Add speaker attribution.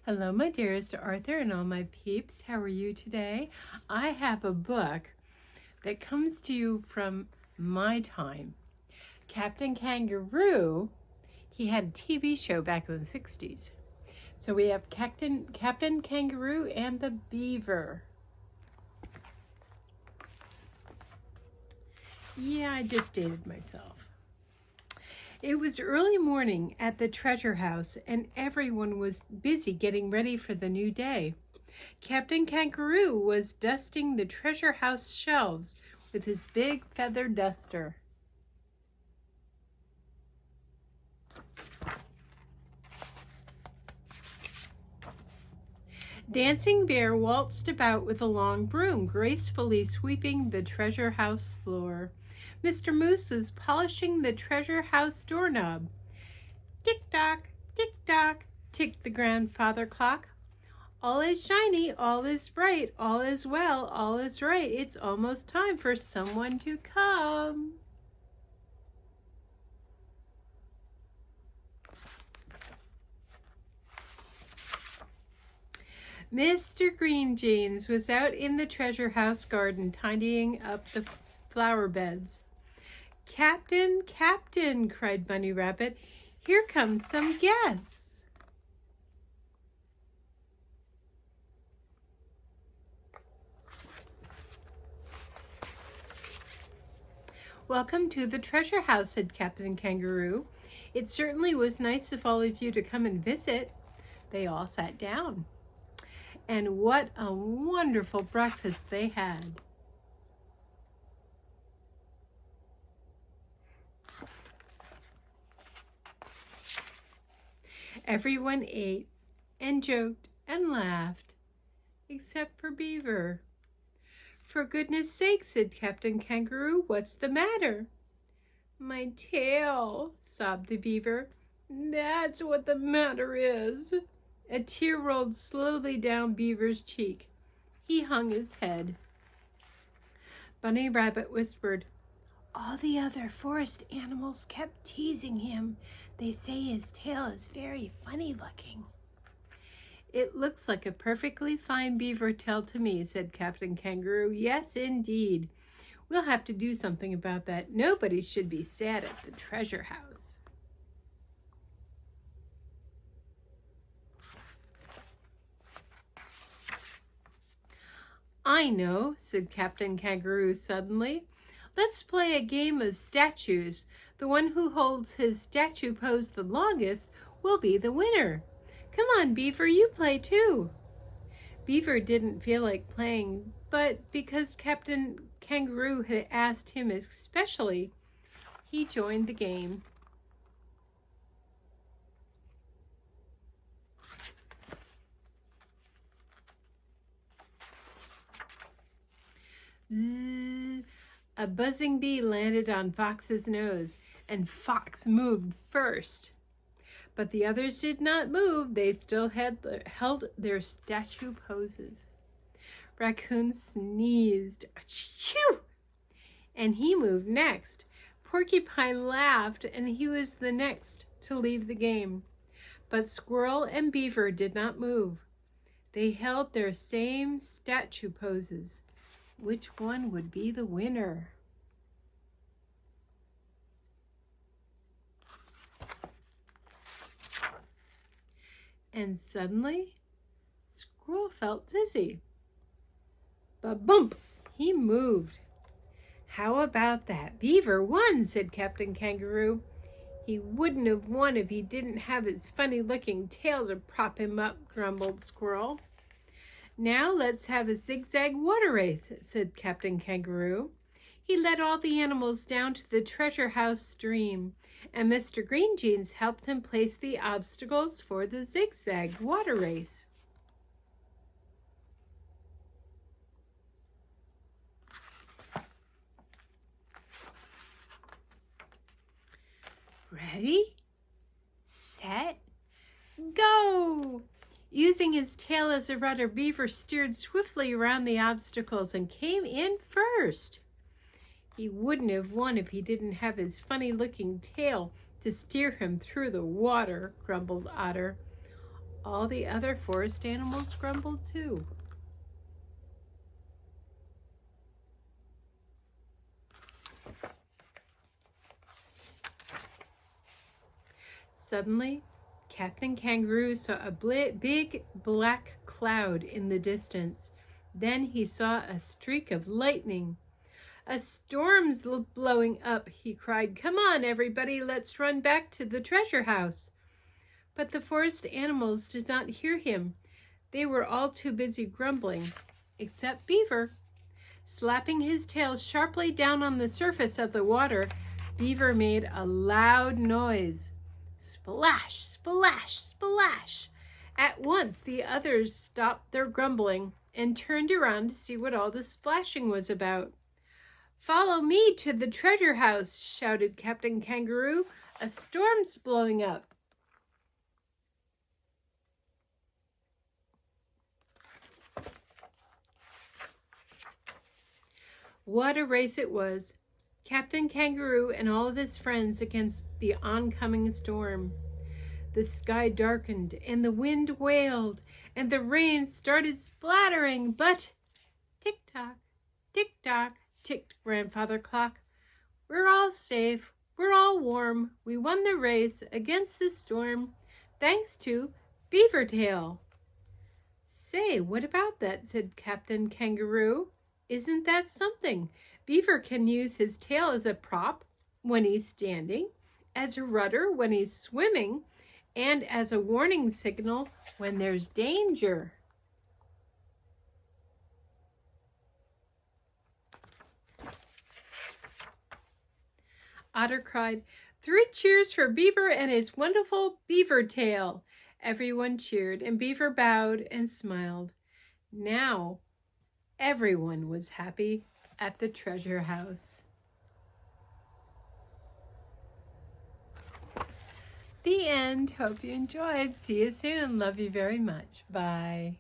Speaker 1: Hello, my dearest Arthur and all my peeps. How are you today? I have a book that comes to you from my time. Captain Kangaroo, he had a TV show back in the 60s. So we have Captain Kangaroo and the Beaver. Yeah, I just dated myself. It was early morning at the treasure house, and everyone was busy getting ready for the new day. Captain Kangaroo was dusting the treasure house shelves with his big feather duster. Dancing Bear waltzed about with a long broom, gracefully sweeping the treasure house floor. Mr. Moose was polishing the treasure house doorknob. Tick-tock, tick-tock, ticked the grandfather clock. All is shiny, all is bright, all is well, all is right. It's almost time for someone to come. Mr. Green Jeans was out in the treasure house garden tidying up the flower beds. Captain, Captain, cried Bunny Rabbit, here come some guests. Welcome to the treasure house, said Captain Kangaroo. It certainly was nice of all of you to come and visit. They all sat down. And what a wonderful breakfast they had. Everyone ate and joked and laughed, except for Beaver. For goodness sake, said Captain Kangaroo, what's the matter? My tail, sobbed the Beaver. That's what the matter is. A tear rolled slowly down Beaver's cheek. He hung his head. Bunny Rabbit whispered, all the other forest animals kept teasing him. They say his tail is very funny looking. It looks like a perfectly fine beaver tail to me, said Captain Kangaroo. Yes, indeed. We'll have to do something about that. Nobody should be sad at the treasure house. I know, said Captain Kangaroo suddenly. Let's play a game of statues. The one who holds his statue pose the longest will be the winner. Come on, Beaver, you play too. Beaver didn't feel like playing, but because Captain Kangaroo had asked him especially, he joined the game. Zzz, a buzzing bee landed on Fox's nose, and Fox moved first. But the others did not move. They still held their statue poses. Raccoon sneezed, achoo, and he moved next. Porcupine laughed, and he was the next to leave the game. But Squirrel and Beaver did not move. They held their same statue poses. Which one would be the winner? And suddenly, Squirrel felt dizzy. But bump, he moved. How about that? Beaver won, said Captain Kangaroo. He wouldn't have won if he didn't have his funny-looking tail to prop him up, grumbled Squirrel. Now let's have a zigzag water race, said Captain Kangaroo. He led all the animals down to the treasure house stream, and Mr. Green Jeans helped him place the obstacles for the zigzag water race. Ready, set, go! Using his tail as a rudder, Beaver steered swiftly around the obstacles and came in first. He wouldn't have won if he didn't have his funny-looking tail to steer him through the water, grumbled Otter. All the other forest animals grumbled too. Suddenly, Captain Kangaroo saw a big black cloud in the distance. Then he saw a streak of lightning. "A storm's blowing up," he cried. "Come on, everybody, let's run back to the treasure house." But the forest animals did not hear him. They were all too busy grumbling, except Beaver. Slapping his tail sharply down on the surface of the water, Beaver made a loud noise. Splash, splash, splash! At once the others stopped their grumbling and turned around to see what all the splashing was about. "Follow me to the treasure house," shouted Captain Kangaroo. "A storm's blowing up." What a race it was! Captain Kangaroo and all of his friends against the oncoming storm. The sky darkened and the wind wailed and the rain started splattering, but tick-tock, ticked Grandfather Clock. "We're all safe, we're all warm. We won the race against the storm, thanks to Beaver Tail." "Say, what about that?" said Captain Kangaroo. "Isn't that something? Beaver can use his tail as a prop when he's standing, as a rudder when he's swimming, and as a warning signal when there's danger." Otter cried, "Three cheers for Beaver and his wonderful beaver tail." Everyone cheered, and Beaver bowed and smiled. Now, everyone was happy at the treasure house. The end. Hope you enjoyed. See you soon. Love you very much. Bye.